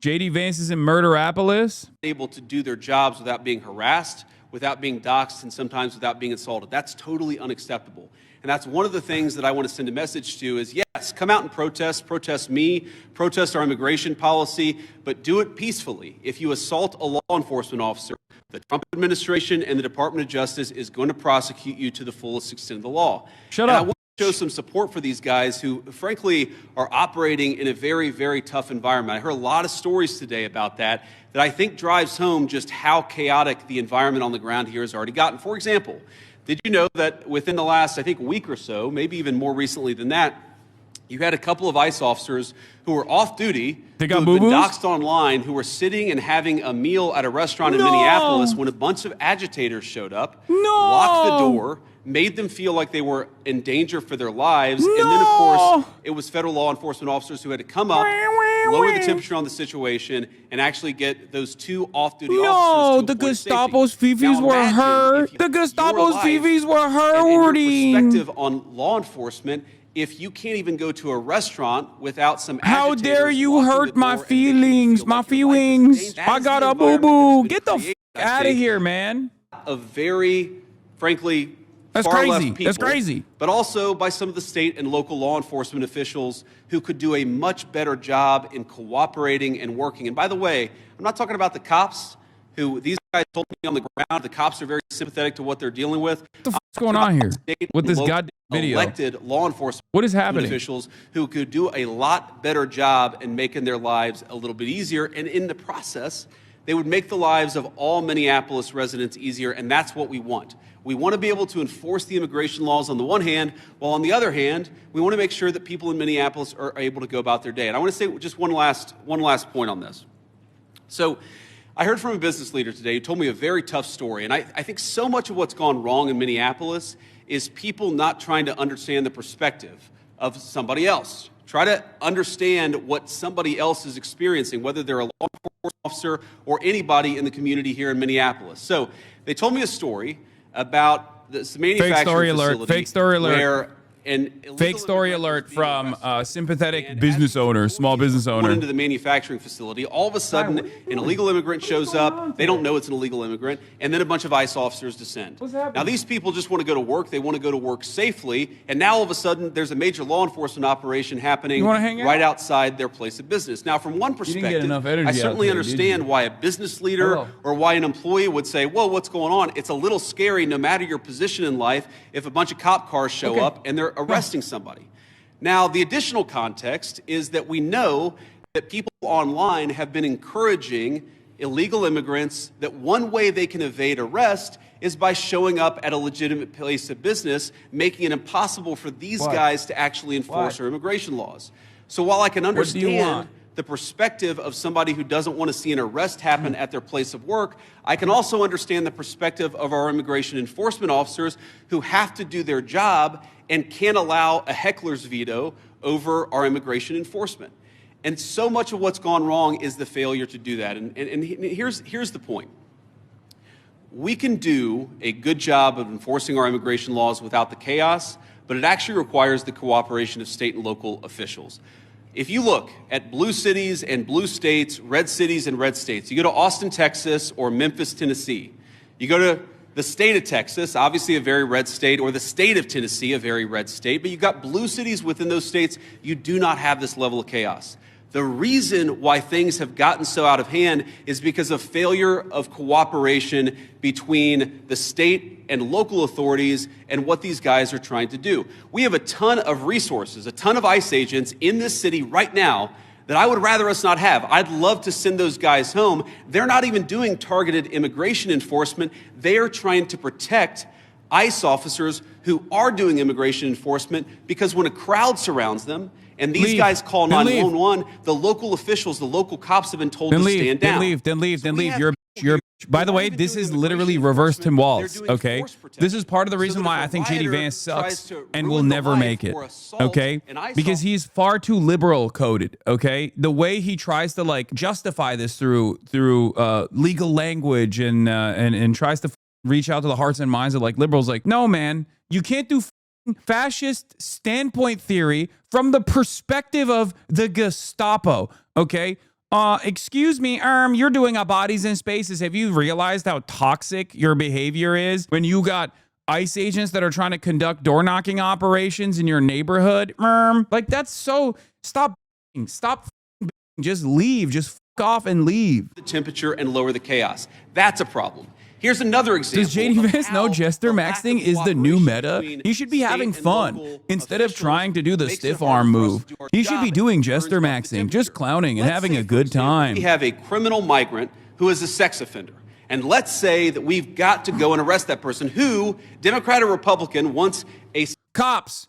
JD Vance is in Murderapolis. Able to do their jobs without being harassed, without being doxxed, and sometimes without being assaulted. That's totally unacceptable. And that's one of the things that I want to send a message to is, yes, come out and protest me, protest our immigration policy, but do it peacefully. If you assault a law enforcement officer, the Trump administration and the Department of Justice is going to prosecute you to the fullest extent of the law. Shut up. I want to show some support for these guys who, frankly, are operating in a very, very tough environment. I heard a lot of stories today about that I think drives home just how chaotic the environment on the ground here has already gotten. For example, did you know that within the last, I think, week or so, maybe even more recently than that, you had a couple of ICE officers who were off duty, who have been doxxed online, who were sitting and having a meal at a restaurant in Minneapolis when a bunch of agitators showed up, locked the door, made them feel like they were in danger for their lives, and then, of course, it was federal law enforcement officers who had to come up, lower the temperature on the situation, and actually get those two off-duty officers to the Gestapo's fifis were hurt. The Gestapo's fifis were hurting. Your perspective on law enforcement, if you can't even go to a restaurant without some How dare you hurt my feelings, my feelings. I got a boo-boo. Get the f out of here, man. A very, frankly, that's far crazy. left people, that's crazy. But also by some of the state and local law enforcement officials who could do a much better job in cooperating and working. And by the way, I'm not talking about the cops who these guys told me on the ground. The cops are very sympathetic to what they're dealing with. What the f***'s going on here with this goddamn video? Elected law enforcement officials who could do a lot better job in making their lives a little bit easier. And in the process, they would make the lives of all Minneapolis residents easier, and that's what we want. We want to be able to enforce the immigration laws on the one hand, while on the other hand, we want to make sure that people in Minneapolis are able to go about their day. And I want to say just one last point on this. So I heard from a business leader today who told me a very tough story, and I think so much of what's gone wrong in Minneapolis is people not trying to understand the perspective of somebody else. Try to understand what somebody else is experiencing, whether they're a law enforcement officer or anybody in the community here in Minneapolis. So they told me a story about this manufacturing facility. Fake story alert. Where fake story alert from sympathetic business owner, small business owner. Into the manufacturing facility. All of a sudden, an illegal immigrant shows up. They don't know it's an illegal immigrant. And then a bunch of ICE officers descend. Now, these people just want to go to work. They want to go to work safely. And now, all of a sudden, there's a major law enforcement operation happening right outside their place of business. Now, from one perspective, I certainly understand why a business leader or why an employee would say, whoa, what's going on? It's a little scary, no matter your position in life, if a bunch of cop cars show up and they're arresting somebody. Now, the additional context is that we know that people online have been encouraging illegal immigrants that one way they can evade arrest is by showing up at a legitimate place of business, making it impossible for these guys to actually enforce our immigration laws. So while I can understand the perspective of somebody who doesn't want to see an arrest happen at their place of work, I can also understand the perspective of our immigration enforcement officers who have to do their job and can't allow a heckler's veto over our immigration enforcement. And so much of what's gone wrong is the failure to do that. And here's the point. We can do a good job of enforcing our immigration laws without the chaos, but it actually requires the cooperation of state and local officials. If you look at blue cities and blue states, red cities and red states, you go to Austin, Texas, or Memphis, Tennessee. You go to the state of Texas, obviously a very red state, or the state of Tennessee, a very red state, but you've got blue cities within those states, you do not have this level of chaos. The reason why things have gotten so out of hand is because of failure of cooperation between the state and local authorities and what these guys are trying to do. We have a ton of resources, a ton of ICE agents in this city right now that I would rather us not have. I'd love to send those guys home. They're not even doing targeted immigration enforcement. They are trying to protect ICE officers who are doing immigration enforcement, because when a crowd surrounds them and these guys call 911, the local officials, the local cops have been told to stand down. Then leave. You're by the way, this is literally reverse Tim Walz, okay? This is part of the reason why I think JD Vance sucks and will never make it, okay? Because he's far too liberal coded, okay? The way he tries to like justify this through legal language and tries to reach out to the hearts and minds of like liberals, like, no, man, you can't do fascist standpoint theory from the perspective of the Gestapo, okay? excuse me, you're doing a bodies in spaces. Have you realized how toxic your behavior is when you got ICE agents that are trying to conduct door knocking operations in your neighborhood? Like, that's so, stop, just leave, just off and leave. The temperature and lower the chaos. That's a problem. Here's another example. Does JD Vance know jester maxing is the new meta? He should be having fun instead of trying to do the stiff arm move. He should be doing jester maxing, just clowning and having a good time. We have a criminal migrant who is a sex offender. And let's say that we've got to go and arrest that person who, Democrat or Republican, wants a... Cops.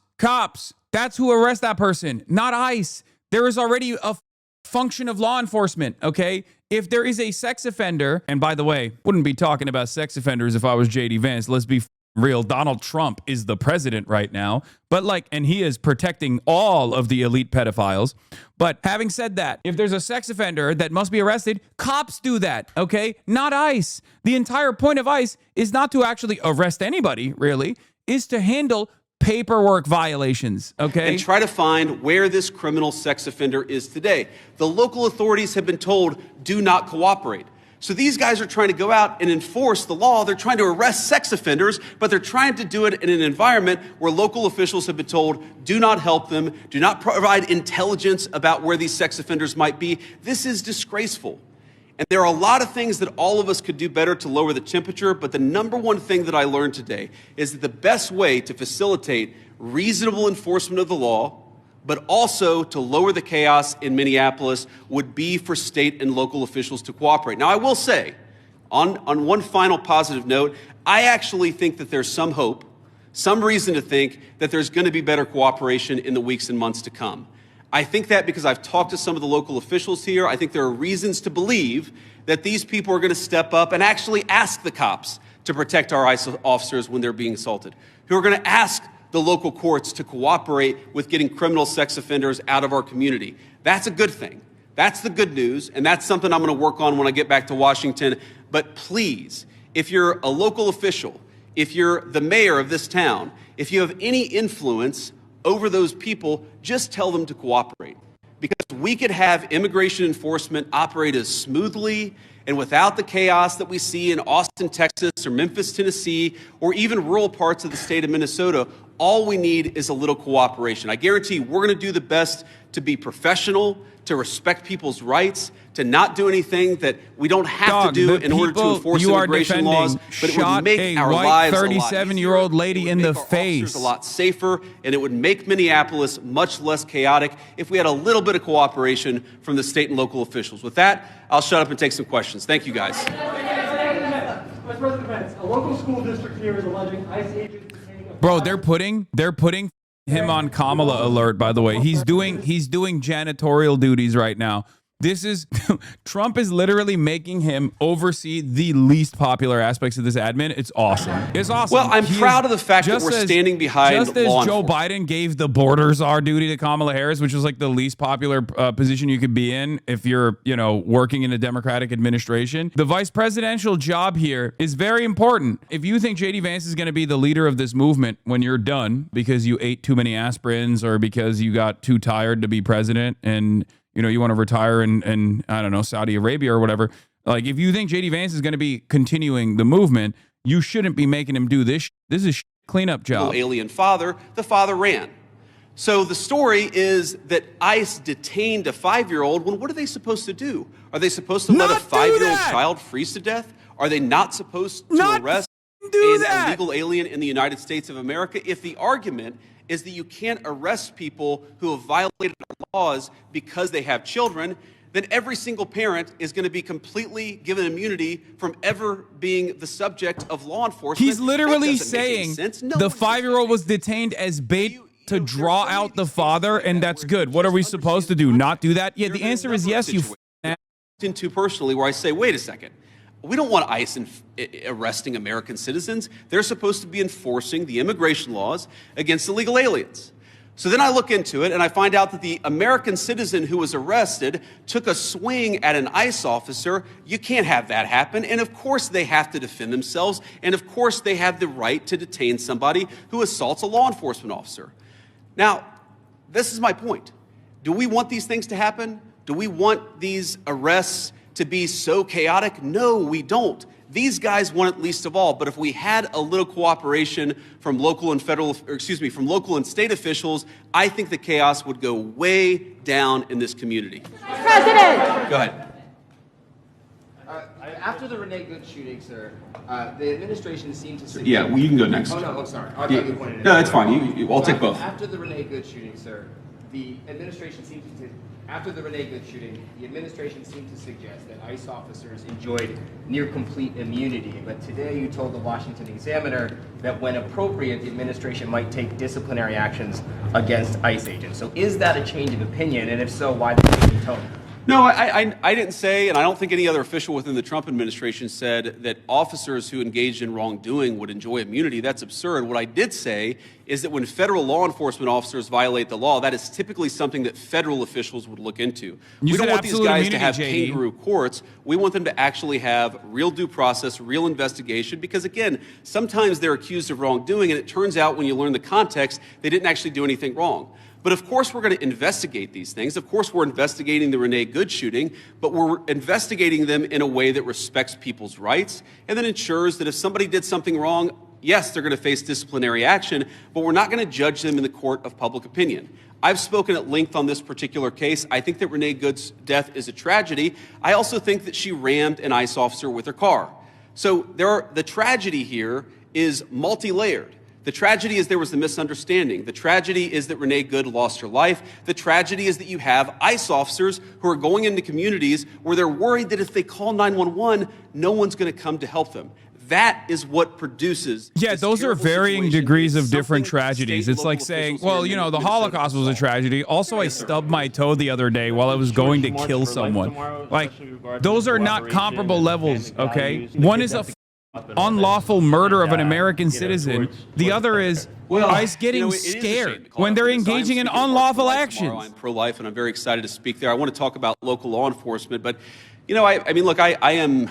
That's who arrest that person, not ICE. There is already a function of law enforcement, okay? If there is a sex offender, and by the way, wouldn't be talking about sex offenders if I was JD Vance. Let's be real. Donald Trump is the president right now, but and he is protecting all of the elite pedophiles. But having said that, if there's a sex offender that must be arrested, cops do that, okay? Not ICE. The entire point of ICE is not to actually arrest anybody, really, is to handle paperwork violations, okay? And try to find where this criminal sex offender is today. The local authorities have been told, do not cooperate. So these guys are trying to go out and enforce the law. They're trying to arrest sex offenders, but they're trying to do it in an environment where local officials have been told, do not help them, do not provide intelligence about where these sex offenders might be. This is disgraceful. And there are a lot of things that all of us could do better to lower the temperature, but the number one thing that I learned today is that the best way to facilitate reasonable enforcement of the law, but also to lower the chaos in Minneapolis, would be for state and local officials to cooperate. Now, I will say, on one final positive note, I actually think that there's some hope, some reason to think that there's going to be better cooperation in the weeks and months to come. I think that because I've talked to some of the local officials here. I think there are reasons to believe that these people are going to step up and actually ask the cops to protect our ICE officers when they're being assaulted, who are going to ask the local courts to cooperate with getting criminal sex offenders out of our community. That's a good thing. That's the good news, and that's something I'm going to work on when I get back to Washington. But please, if you're a local official, if you're the mayor of this town, if you have any influence over those people, just tell them to cooperate. Because we could have immigration enforcement operate as smoothly and without the chaos that we see in Austin, Texas, or Memphis, Tennessee, or even rural parts of the state of Minnesota. All we need is a little cooperation. I guarantee we're going to do the best to be professional, to respect people's rights, to not do anything that we don't have to do in order to enforce immigration laws, but it would make our lives a lot easier. 37-year-old lady in the face. A lot safer, and it would make Minneapolis much less chaotic if we had a little bit of cooperation from the state and local officials. With that, I'll shut up and take some questions. Thank you, guys. Vice President Vance, a local school district here is alleging ICE agents detaining a... Bro, they're putting him on Kamala alert, by the way. He's doing janitorial duties right now. This is Trump is literally making him oversee the least popular aspects of this admin. It's awesome. It's awesome. Well, I'm proud of the fact that we're standing behind law enforcement. Just as Joe Biden gave the border czar duty to Kamala Harris, which was like the least popular position you could be in if you're, working in a Democratic administration. The vice presidential job here is very important. If you think JD Vance is going to be the leader of this movement when you're done because you ate too many aspirins or because you got too tired to be president and you want to retire in I don't know, Saudi Arabia or whatever. Like, if you think JD Vance is going to be continuing the movement, you shouldn't be making him do this. This is cleanup job. Alien father, the father ran. So the story is that ICE detained a 5-year-old. Well, what are they supposed to do? Are they supposed to let a 5-year-old child freeze to death? Are they not supposed to arrest an illegal alien in the United States of America? If the argument is that you can't arrest people who have violated our laws because they have children, then every single parent is going to be completely given immunity from ever being the subject of law enforcement. He's literally saying the 5-year-old was detained as bait to draw out the father, and that's good. What are we supposed to do? Not do that? Yeah, the answer is yes, you into personally, where I say, wait a second. We don't want ICE arresting American citizens. They're supposed to be enforcing the immigration laws against illegal aliens. So then I look into it and I find out that the American citizen who was arrested took a swing at an ICE officer. You can't have that happen. And of course they have to defend themselves. And of course they have the right to detain somebody who assaults a law enforcement officer. Now, this is my point. Do we want these things to happen? Do we want these arrests to be so chaotic? No, we don't. These guys want it least of all, but if we had a little cooperation from local and from local and state officials, I think the chaos would go way down in this community. President! Go ahead. After the Renee Good shooting, sir, the administration seemed to suggest... Yeah, well, you can go next. Oh, no, I'm sorry. I thought you pointed it No, out. that's fine. I'll take both. After the Renee Good shooting, sir, the administration seemed to... After the Renee Good shooting, the administration seemed to suggest that ICE officers enjoyed near complete immunity. But today you told the Washington Examiner that when appropriate, the administration might take disciplinary actions against ICE agents. So is that a change of opinion? And if so, why the change in tone? No, I didn't say, and I don't think any other official within the Trump administration said that officers who engaged in wrongdoing would enjoy immunity. That's absurd. What I did say is that when federal law enforcement officers violate the law, that is typically something that federal officials would look into. We don't want these guys to have kangaroo courts. We want them to actually have real due process, real investigation, because again, sometimes they're accused of wrongdoing, and it turns out when you learn the context, they didn't actually do anything wrong. But of course we're going to investigate these things. Of course we're investigating the Renee Good shooting, but we're investigating them in a way that respects people's rights and that ensures that if somebody did something wrong, yes, they're going to face disciplinary action, but we're not going to judge them in the court of public opinion. I've spoken at length on this particular case. I think that Renee Good's death is a tragedy. I also think that she rammed an ICE officer with her car. So the tragedy here is multi-layered. The tragedy is there was a misunderstanding. The tragedy is that Renee Good lost her life. The tragedy is that you have ICE officers who are going into communities where they're worried that if they call 911, no one's going to come to help them. That is what produces. Yeah, those are varying degrees of different tragedies. It's like saying, well, you know, the Holocaust was a tragedy. Also, I stubbed my toe the other day while I was going to kill someone. Like, those are not comparable levels, okay? One is a unlawful murder of an American citizen. The other is ICE getting scared when they're engaging in unlawful actions. I'm pro-life, and I'm very excited to speak there. I want to talk about local law enforcement, but, you know, I mean, look, I am,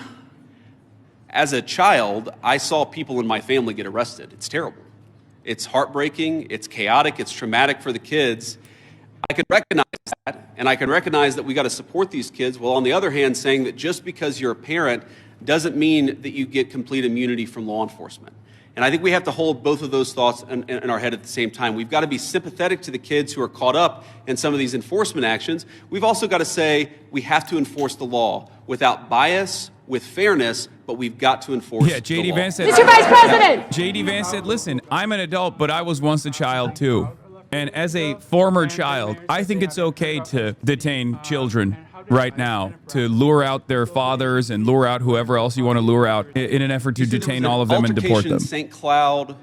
as a child, I saw people in my family get arrested. It's terrible. It's heartbreaking. It's chaotic. It's traumatic for the kids. I can recognize that, and I can recognize that we got to support these kids, while on the other hand, saying that just because you're a parent doesn't mean that you get complete immunity from law enforcement. And I think we have to hold both of those thoughts in our head at the same time. We've got to be sympathetic to the kids who are caught up in some of these enforcement actions. We've also got to say we have to enforce the law without bias, with fairness, but we've got to enforce the law. JD Vance said, Mr. Vice President! JD Vance said, listen, I'm an adult, but I was once a child too. And as a former child, I think it's okay to detain children right now, to lure out their fathers and lure out whoever else you want to lure out in an effort to detain all of them and deport them. St. Cloud.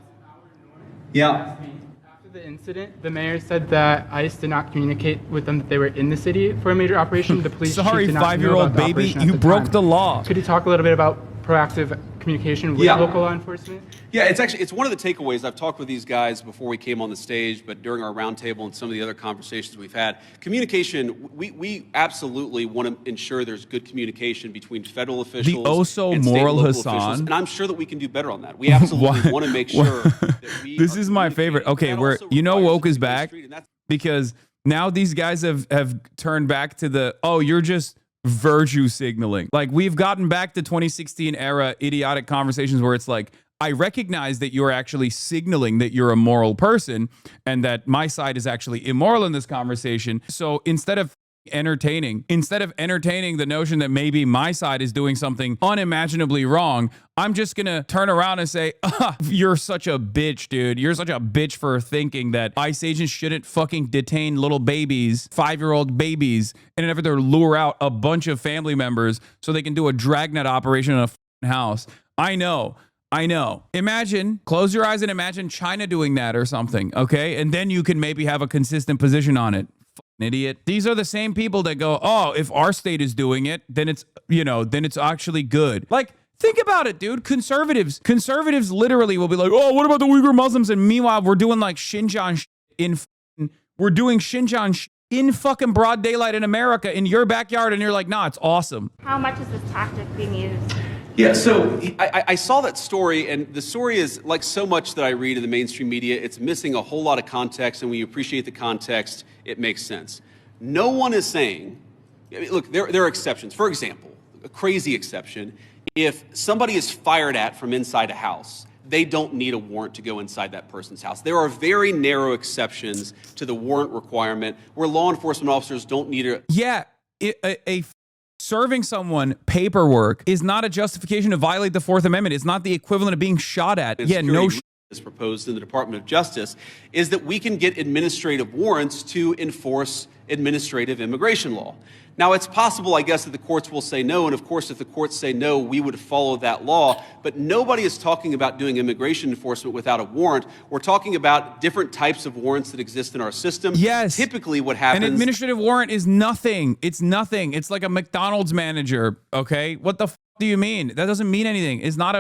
Yeah. After the incident, the mayor said that ICE did not communicate with them that they were in the city for a major operation. The police chief Sorry, did not know five-year-old about the baby, operation at you the broke time. the law. Could you talk a little bit about proactive communication with local law enforcement? Yeah, it's one of the takeaways. I've talked with these guys before we came on the stage, but during our roundtable and some of the other conversations we've had, communication, we absolutely want to ensure there's good communication between federal officials The oh-so and state moral and local Hasan. officials, and I'm sure that we can do better on that. We absolutely want to make sure that we This are is my favorite. communicating. Okay, That where also you know requires woke is us to be on the back street, and that's because now these guys have turned back to the, oh, you're just virtue signaling. Like, we've gotten back to 2016 era idiotic conversations where it's like, I recognize that you're actually signaling that you're a moral person and that my side is actually immoral in this conversation. So instead of entertaining the notion that maybe my side is doing something unimaginably wrong, I'm just going to turn around and say, you're such a bitch, dude. You're such a bitch for thinking that ICE agents shouldn't fucking detain little babies, 5-year-old babies, in an effort to lure out a bunch of family members so they can do a dragnet operation in a fucking house. I know. Imagine, close your eyes and imagine China doing that or something, okay? And then you can maybe have a consistent position on it. Idiot. These are the same people that go, oh, if our state is doing it, then it's, then it's actually good. Like, think about it, dude. Conservatives literally will be like, oh, what about the Uyghur Muslims? And meanwhile, we're doing like Xinjiang in fucking broad daylight in America in your backyard, and you're like, nah, it's awesome. How much is this tactic being used? Yeah, so I saw that story, and the story is like so much that I read in the mainstream media, it's missing a whole lot of context, and when you appreciate the context, it makes sense. No one is saying, I mean, look, there are exceptions. For example, a crazy exception, if somebody is fired at from inside a house, they don't need a warrant to go inside that person's house. There are very narrow exceptions to the warrant requirement where law enforcement officers don't need a... Yeah, serving someone paperwork is not a justification to violate the Fourth Amendment. It's not the equivalent of being shot at. Yeah, no is proposed in the Department of Justice is that we can get administrative warrants to enforce administrative immigration law. Now, it's possible, I guess, that the courts will say no, and of course, if the courts say no, we would follow that law, but nobody is talking about doing immigration enforcement without a warrant. We're talking about different types of warrants that exist in our system. Yes. Typically, what happens... An administrative warrant is nothing. It's nothing. It's like a McDonald's manager, okay? What the f do you mean? That doesn't mean anything. It's not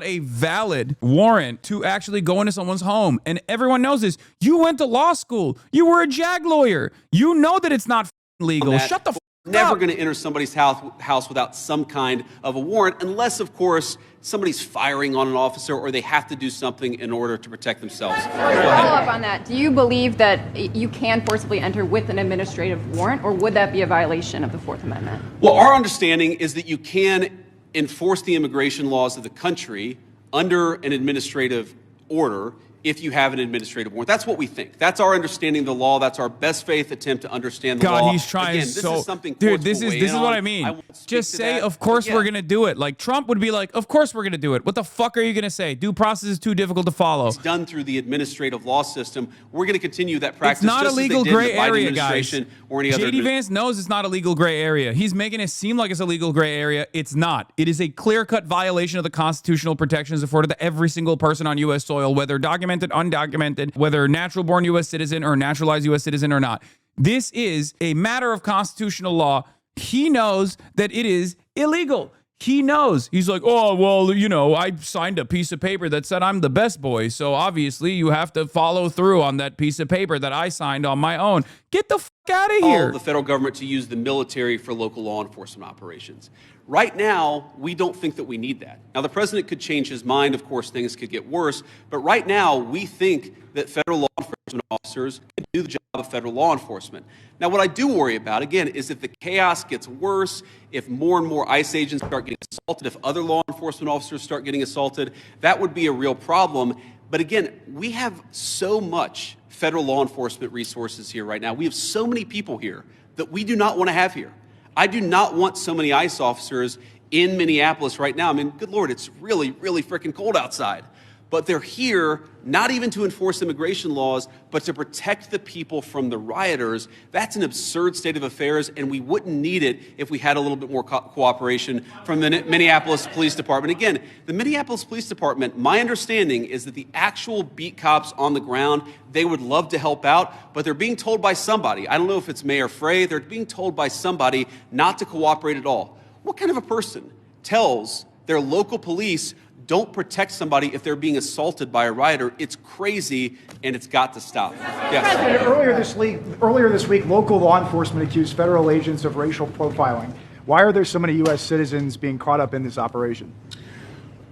a valid warrant to actually go into someone's home. And everyone knows this. You went to law school. You were a JAG lawyer. You know that it's not legal. Shut the f up. Never going to enter somebody's house without some kind of a warrant, unless, of course, somebody's firing on an officer or they have to do something in order to protect themselves. Follow up on that. Do you believe that you can forcibly enter with an administrative warrant, or would that be a violation of the Fourth Amendment? Well, our understanding is that you can enforce the immigration laws of the country under an administrative order if you have an administrative warrant. That's what we think. That's our understanding of the law. That's our best faith attempt to understand the law. God, he's trying. Again, this is something dude, this is what I mean. Just say, of course we're gonna do it. Like Trump would be like, of course we're gonna do it. What the fuck are you gonna say? Due process is too difficult to follow. It's done through the administrative law system. We're gonna continue that practice. It's not a legal gray area, guys. Or any other JD Vance knows it's not a legal gray area. He's making it seem like it's a legal gray area. It's not. It is a clear-cut violation of the constitutional protections afforded to every single person on U.S. soil, whether documented, undocumented, whether natural-born U.S. citizen or naturalized U.S. citizen or not. This is a matter of constitutional law. He knows that it is illegal. He knows. He's like, oh, well, you know, I signed a piece of paper that said I'm the best boy, so obviously you have to follow through on that piece of paper that I signed on my own. Get the fuck out of here. The federal government to use the military for local law enforcement operations. Right now, we don't think that we need that. Now, the president could change his mind. Of course, things could get worse. But right now, we think that federal law enforcement officers can do the job of federal law enforcement. Now, what I do worry about, again, is if the chaos gets worse, if more and more ICE agents start getting assaulted, if other law enforcement officers start getting assaulted, that would be a real problem. But again, we have so much federal law enforcement resources here right now. We have so many people here that we do not want to have here. I do not want so many ICE officers in Minneapolis right now. I mean, good Lord, it's really, really freaking cold outside. But they're here not even to enforce immigration laws, but to protect the people from the rioters. That's an absurd state of affairs, and we wouldn't need it if we had a little bit more cooperation from the Minneapolis Police Department. Again, the Minneapolis Police Department, my understanding is that the actual beat cops on the ground, they would love to help out, but they're being told by somebody, I don't know if it's Mayor Frey, they're being told by somebody not to cooperate at all. What kind of a person tells their local police don't protect somebody if they're being assaulted by a rioter? It's crazy, and it's got to stop. Yes. Earlier this week, local law enforcement accused federal agents of racial profiling. Why are there so many U.S. citizens being caught up in this operation?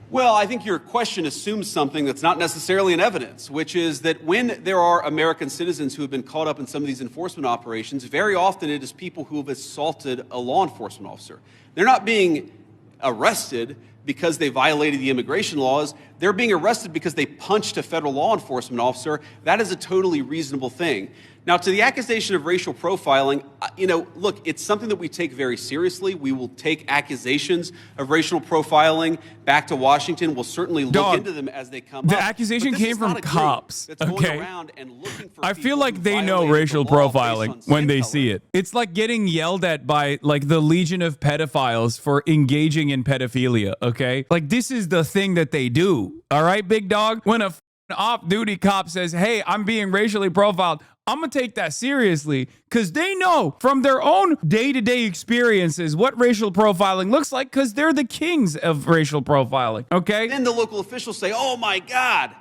Well, I think your question assumes something that's not necessarily in evidence, which is that when there are American citizens who have been caught up in some of these enforcement operations, very often it is people who have assaulted a law enforcement officer. They're not being arrested because they violated the immigration laws. They're being arrested because they punched a federal law enforcement officer. That is a totally reasonable thing. Now, to the accusation of racial profiling, look, it's something that we take very seriously. We will take accusations of racial profiling back to Washington. We'll certainly look into them as they come up. The accusation came from cops. That's going around and looking for I feel like they know racial profiling when they see it. It's like getting yelled at by like the legion of pedophiles for engaging in pedophilia, okay? Like this is the thing that they do, all right, big dog? When a off-duty cop says, hey, I'm being racially profiled, I'm going to take that seriously because they know from their own day-to-day experiences what racial profiling looks like because they're the kings of racial profiling, okay? Then the local officials say, oh my God,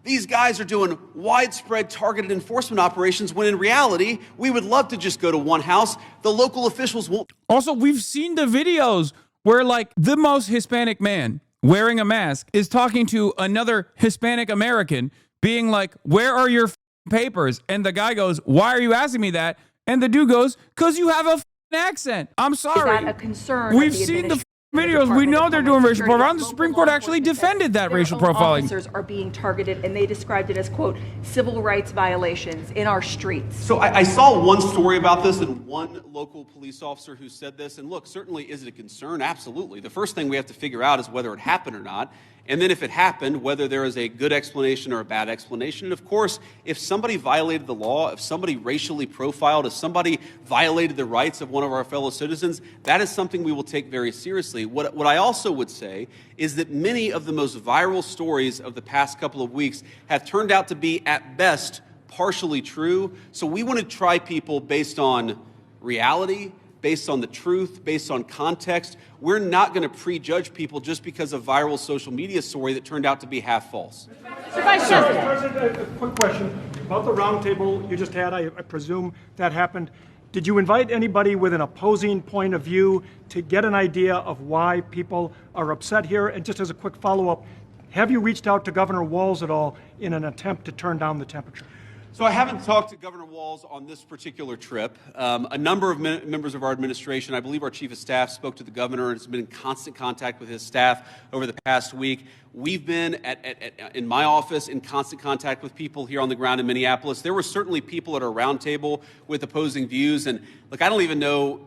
these guys are doing widespread targeted enforcement operations when in reality, we would love to just go to one house. The local officials won't. Also, we've seen the videos where like the most Hispanic man wearing a mask is talking to another Hispanic American being like, where are your papers? And the guy goes, why are you asking me that? And the dude goes, because you have a accent. I'm Is sorry. that a concern? We've seen the videos. We know they're doing racial profiling. The Supreme Court actually defended that racial profiling. Officers are being targeted, and they described it as, quote, civil rights violations in our streets. So I saw one story about this and one local police officer who said this. And look, certainly is it a concern? Absolutely. The first thing we have to figure out is whether it happened or not. And then if it happened, whether there is a good explanation or a bad explanation. And of course, if somebody violated the law, if somebody racially profiled, if somebody violated the rights of one of our fellow citizens, that is something we will take very seriously. What I also would say is that many of the most viral stories of the past couple of weeks have turned out to be, at best, partially true. So we want to try people based on reality, based on the truth, based on context. We're not going to prejudge people just because of viral social media story that turned out to be half false. Mr. Vice President, a quick question about the roundtable you just had. I presume that happened. Did you invite anybody with an opposing point of view to get an idea of why people are upset here? And just as a quick follow-up, have you reached out to Governor Walz at all in an attempt to turn down the temperature? So I haven't talked to Governor Walz on this particular trip. A number of members of our administration, I believe our chief of staff, spoke to the governor and has been in constant contact with his staff over the past week. We've been in my office in constant contact with people here on the ground in Minneapolis. There were certainly people at our roundtable with opposing views, and look, I don't even know,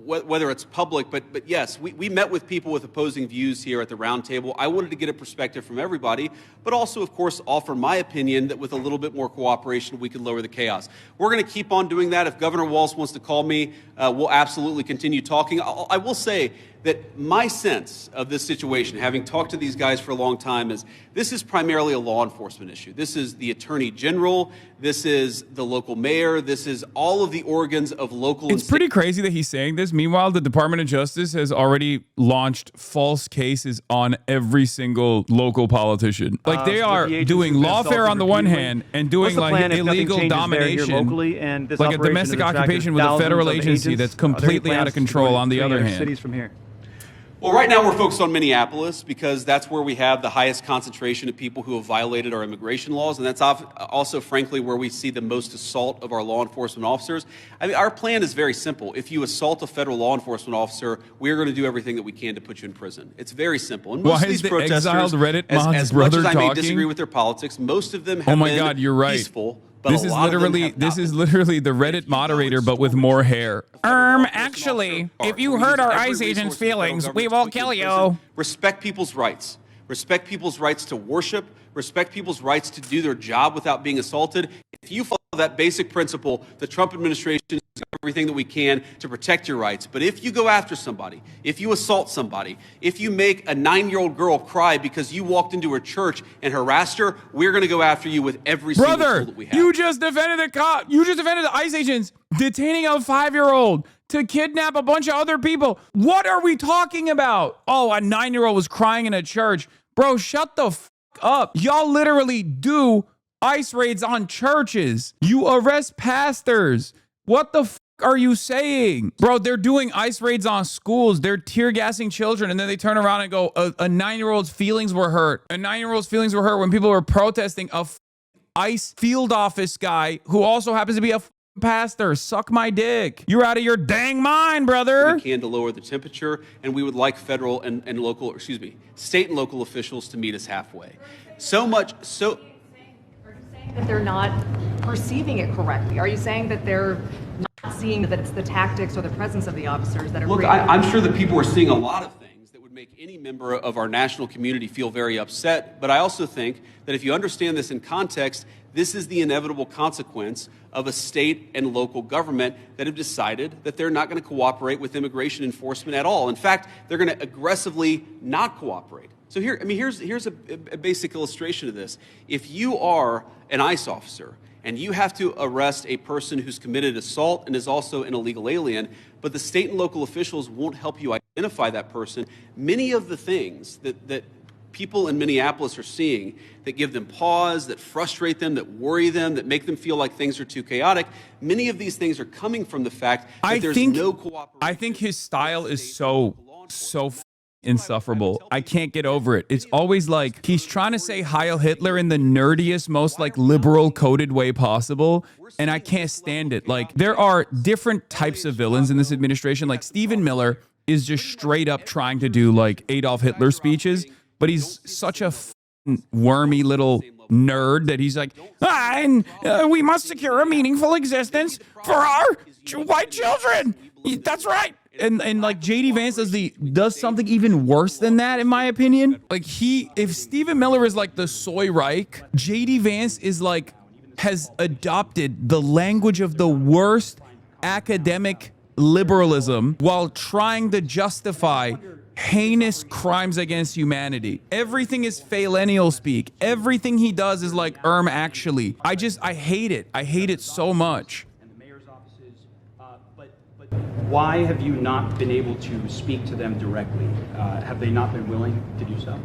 whether it's public, but yes, we met with people with opposing views here at the roundtable. I wanted to get a perspective from everybody, but also, of course, offer my opinion that with a little bit more cooperation, we could lower the chaos. We're going to keep on doing that. If Governor Walz wants to call me, we'll absolutely continue talking. I will say that my sense of this situation, having talked to these guys for a long time, is this is primarily a law enforcement issue. This is the Attorney General. This is the local mayor. This is all of the organs of local. It's pretty crazy that he's saying this. Meanwhile, the Department of Justice has already launched false cases on every single local politician. Like they are doing lawfare on the one hand and doing like illegal domination, locally, and this like a domestic occupation with a federal agency that's completely out of control on the other hand. Cities from here. Well, right now we're focused on Minneapolis because that's where we have the highest concentration of people who have violated our immigration laws, and that's also, frankly, where we see the most assault of our law enforcement officers. I mean, our plan is very simple. If you assault a federal law enforcement officer, we're going to do everything that we can to put you in prison. It's very simple. And most of these protesters, as much as I may disagree with their politics, most of them have been peaceful. This is literally the Reddit moderator, but with more hair. Actually, if you hurt our ICE agents' feelings, we will kill you. Respect people's rights. Respect people's rights to worship. Respect people's rights to do their job without being assaulted. If you follow that basic principle, the Trump administration does everything that we can to protect your rights. But if you go after somebody, if you assault somebody, if you make a 9-year-old girl cry because you walked into her church and harassed her, we're going to go after you with every single tool that we have. You just defended the cop. You just defended the ICE agents detaining a 5-year-old to kidnap a bunch of other people. What are we talking about? Oh, a 9-year-old was crying in a church. Bro, shut the f up. Y'all literally do ICE raids on churches. You arrest pastors. What the f are you saying? Bro, they're doing ICE raids on schools. They're tear gassing children. And then they turn around and go, a 9-year-old's feelings were hurt. A 9-year-old's feelings were hurt when people were protesting a ICE field office guy who also happens to be a pastor. Suck my dick. You're out of your dang mind, brother. We can to lower the temperature, and we would like federal and state and local officials to meet us halfway. So much so. Are you saying that they're not perceiving it correctly? Are you saying that they're not seeing that it's the tactics or the presence of the officers that are? Look, I'm sure that people are seeing a lot of things that would make any member of our national community feel very upset. But I also think that if you understand this in context, this is the inevitable consequence of a state and local government that have decided that they're not going to cooperate with immigration enforcement at all. In fact, they're going to aggressively not cooperate. So here's a basic illustration of this. If you are an ICE officer and you have to arrest a person who's committed assault and is also an illegal alien, but the state and local officials won't help you identify that person, many of the things that people in Minneapolis are seeing that give them pause, that frustrate them, that worry them, that make them feel like things are too chaotic, many of these things are coming from the fact that there's no cooperation. I think his style is so insufferable. I can't get over it. It's always like he's trying to say Heil Hitler in the nerdiest, most like liberal coded way possible. And I can't stand it. Like there are different types of villains in this administration. Like Stephen Miller is just straight up trying to do like Adolf Hitler speeches, but he's such a wormy little nerd that he's like, and we must secure a meaningful existence for our white children. That's right. And like JD Vance does something even worse than that, in my opinion. Like if Stephen Miller is like the soy Reich, JD Vance is like, has adopted the language of the worst academic liberalism while trying to justify heinous crimes against humanity. Everything is Phalenial speak. Everything he does is like ERM ACKULEY. I hate it. I hate it so much. And the mayor's offices, but why have you not been able to speak to them directly? Have they not been willing to do so?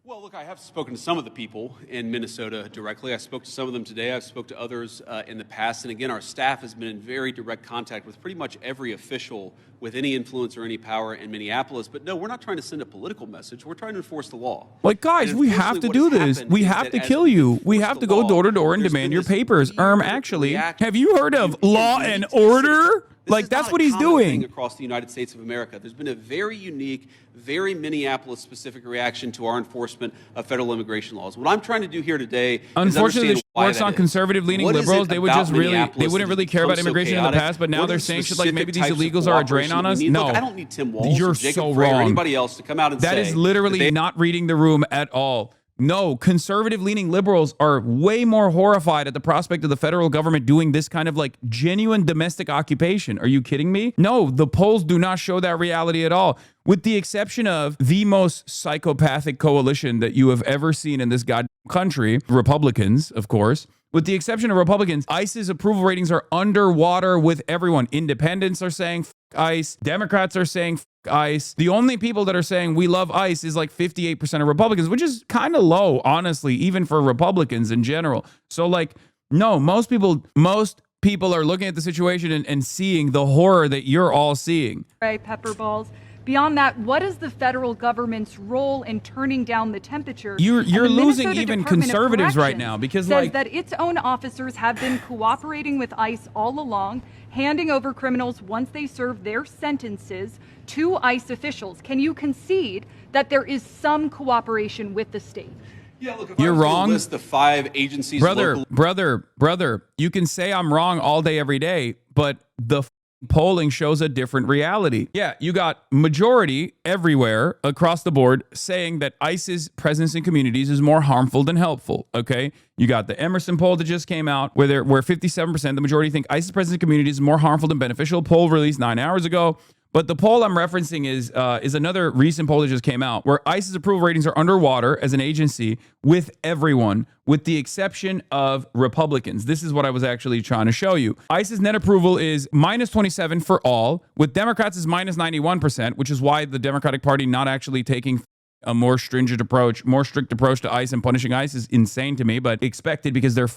Well, look, I have spoken to some of the people in Minnesota directly. I spoke to some of them today. I've spoke to others in the past. And again, our staff has been in very direct contact with pretty much every official with any influence or any power in Minneapolis. But no, we're not trying to send a political message. We're trying to enforce the law. Like, guys, we have to do this. We have to kill you. We have to go door to door and demand your papers. ERM ACKULEY. Have you heard of law and order? Like, that's what he's doing across the United States of America. There's been a very unique, very Minneapolis-specific reaction to our enforcement of federal immigration laws. What I'm trying to do here today, unfortunately, this works on conservative-leaning liberals. They would just they wouldn't really care about immigration in the past, but now they're saying shit like maybe these illegals are a drain on us. No, I don't need Tim Walz, you're or Jacob so Frey, wrong. or anybody else to come out and say that is literally not reading the room at all. No, conservative-leaning liberals are way more horrified at the prospect of the federal government doing this kind of like genuine domestic occupation. Are you kidding me? No, the polls do not show that reality at all. With the exception of the most psychopathic coalition that you have ever seen in this goddamn country, Republicans, of course. With the exception of Republicans, ICE's approval ratings are underwater with everyone. Independents are saying F ICE. Democrats are saying F ICE. The only people that are saying we love ICE is like 58% of Republicans, which is kind of low, honestly, even for Republicans in general. So like, no, most people are looking at the situation and seeing the horror that you're all seeing. Right, pepper balls. Beyond that, what is the federal government's role in turning down the temperature? You're losing even conservatives right now because says like that its own officers have been cooperating with ICE all along, handing over criminals once they serve their sentences to ICE officials. Can you concede that there is some cooperation with the state? Yeah, look, if you're wrong. List the 5 agencies, brother. You can say I'm wrong all day, every day, but the polling shows a different reality. Yeah, you got majority everywhere across the board saying that ICE's presence in communities is more harmful than helpful. Okay, you got the Emerson poll that just came out where 57%, the majority think ICE's presence in communities is more harmful than beneficial. Poll released 9 hours ago. But the poll I'm referencing is another recent poll that just came out where ICE's approval ratings are underwater as an agency with everyone, with the exception of Republicans. This is what I was actually trying to show you. ICE's net approval is -27 for all, with Democrats is -91%, which is why the Democratic Party not actually taking a more stringent approach, more strict approach to ICE and punishing ICE is insane to me, but expected because they're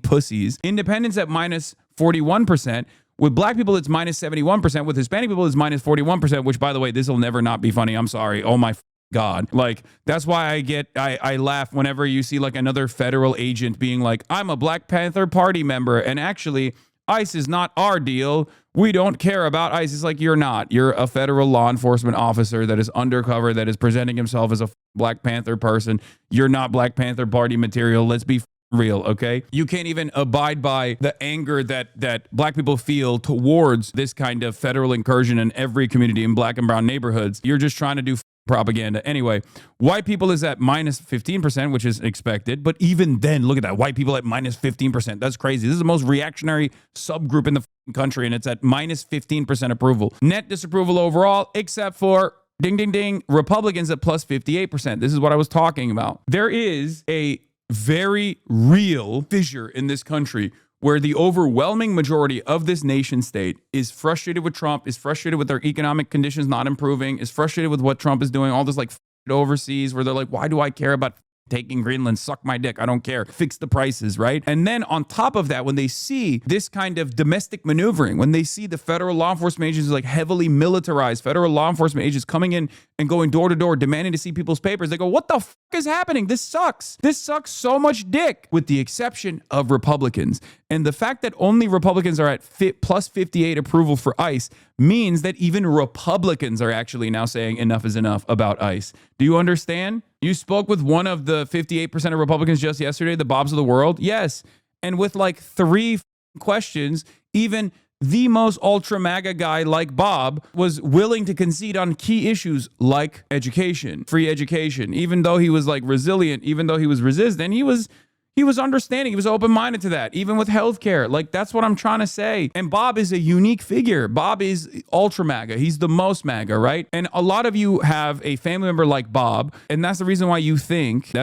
pussies. Independents at -41%. With black people, it's -71%. With Hispanic people, it's -41%, which, by the way, this will never not be funny. I'm sorry. Oh, my God. Like, that's why I laugh whenever you see, like, another federal agent being like, I'm a Black Panther Party member, and actually, ICE is not our deal. We don't care about ICE. It's like, you're not. You're a federal law enforcement officer that is undercover, that is presenting himself as a Black Panther person. You're not Black Panther Party material. Let's be real, okay? You can't even abide by the anger that black people feel towards this kind of federal incursion in every community in black and brown neighborhoods. You're just trying to do propaganda. Anyway, white people is at -15%, which is expected. But even then, look at that. White people at -15%. That's crazy. This is the most reactionary subgroup in the country, and it's at -15% approval. Net disapproval overall, except for ding, ding, ding, Republicans at +58%. This is what I was talking about. There is a very real fissure in this country where the overwhelming majority of this nation state is frustrated with Trump, is frustrated with their economic conditions not improving, is frustrated with what Trump is doing, all this like overseas where they're like, why do I care about taking Greenland, suck my dick, I don't care, fix the prices, right? And then on top of that, when they see this kind of domestic maneuvering, when they see the federal law enforcement agencies like heavily militarized, federal law enforcement agents coming in and going door to door demanding to see people's papers, they go, what the fuck is happening? This sucks. This sucks so much dick, with the exception of Republicans. And the fact that only Republicans are at plus 58 approval for ICE means that even Republicans are actually now saying enough is enough about ICE. Do you understand? You spoke with one of the 58% of Republicans just yesterday, the Bobs of the world? Yes. And with like 3 questions, even the most ultra MAGA guy like Bob was willing to concede on key issues like education, free education. Even though he was like resilient, even though he was resistant, he was understanding. He was open-minded to that, even with healthcare. Like, that's what I'm trying to say. And Bob is a unique figure. Bob is ultra MAGA. He's the most MAGA, right? And a lot of you have a family member like Bob, and that's the reason why you think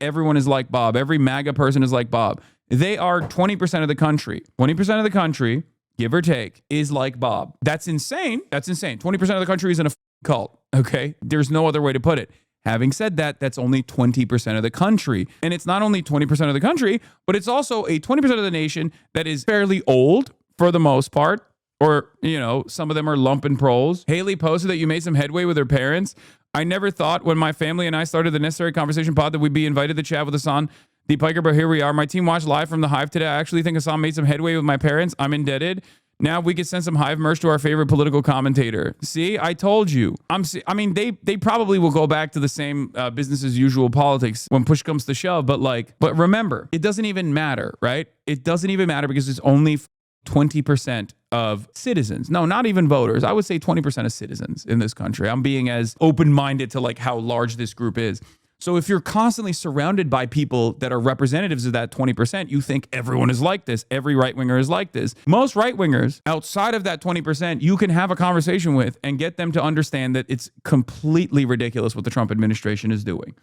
everyone is like Bob. Every MAGA person is like Bob. They are 20% of the country. 20% of the country, give or take, is like Bob. That's insane. That's insane. 20% of the country is in a cult, okay? There's no other way to put it. Having said that, that's only 20% of the country. And it's not only 20% of the country, but it's also a 20% of the nation that is fairly old for the most part. Or, you know, some of them are lumpen proles. Haley posted that you made some headway with her parents. I never thought when my family and I started the Necessary Conversation pod that we'd be invited to chat with Hasan the Piker, but here we are. My team watched live from the Hive today. I actually think Hasan made some headway with my parents. I'm indebted. Now we could send some Hive merch to our favorite political commentator. See, I told you. I mean, they probably will go back to the same business as usual politics when push comes to shove. But remember, it doesn't even matter, right? It doesn't even matter because it's only 20% of citizens. No, not even voters. I would say 20% of citizens in this country. I'm being as open-minded to like how large this group is. So if you're constantly surrounded by people that are representatives of that 20%, you think everyone is like this. Every right-winger is like this. Most right-wingers outside of that 20%, you can have a conversation with and get them to understand that it's completely ridiculous what the Trump administration is doing.